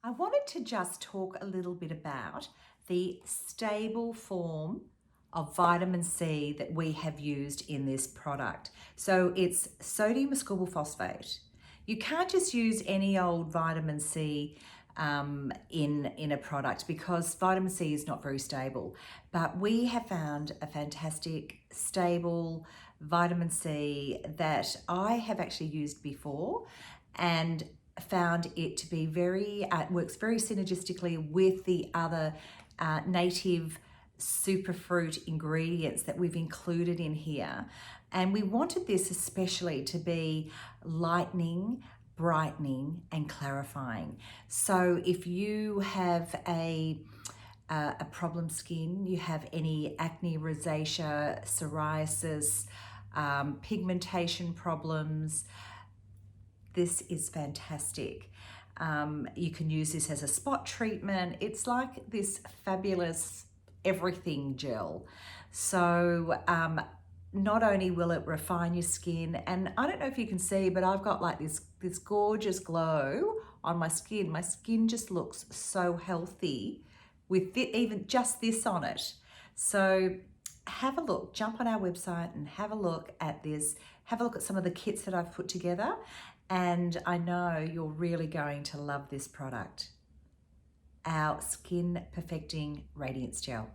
I wanted to just talk a little bit about the stable form of vitamin C that we have used in this product. So it's sodium ascorbyl phosphate. You can't just use any old vitamin C in a product because vitamin C is not very stable. But we have found a fantastic stable vitamin C that I have actually used before and found it to be works very synergistically with the other native superfruit ingredients that we've included in here. And we wanted this especially to be lightening, brightening and clarifying. So if you have a problem skin, you have any acne, rosacea, psoriasis, pigmentation problems, this is fantastic. You can use this as a spot treatment. It's like this fabulous everything gel. So not only will it refine your skin, and I don't know if you can see, but I've got like this gorgeous glow on my skin. My skin just looks so healthy with even just this on it. So have a look, jump on our website and have a look at this. Have a look at some of the kits that I've put together. And I know you're really going to love this product. Our Skin Perfecting Radiance Gel.